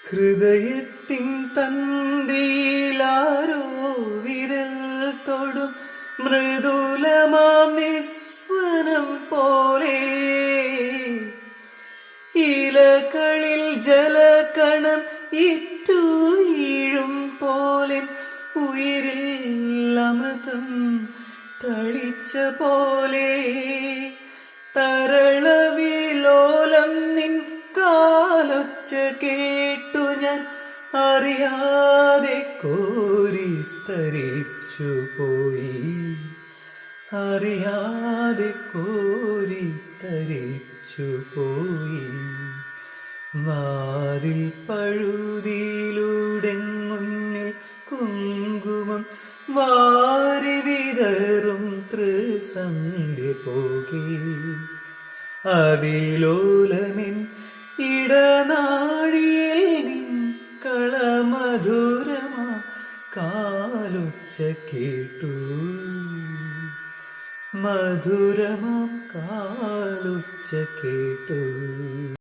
ഹൃദയത്തിൻ തന്തിയിലാരോ വിരൽ തൊടും മൃദുലമാം നിസ്വനം പോലെ ഇലകളിൽ ജലകണം ഇറ്റു വീഴും പോലെ ഉയിരിൽ അമൃതം തളിച്ച പോലെ തരളവിലോലം നിൻ കാലൊച്ച കേട്ടു ഞാൻ അറിയാതെ കോരിത്തരിച്ചു പോയി, അറിയാതെ കോരിത്തരിച്ചു പോയി. വാതിൽ പഴുതിയിലൂടെ മുന്നിൽ കുങ്കുമം വാരി വിതറും ത്രിസന്ധ്യ പോകെ അതിലോലമിൻ ഇടനാഴിയിൽ നിൻ കളമധുരമാ കാലൊച്ച കേട്ടു, മധുരമാം കാലൊച്ച കേട്ടു.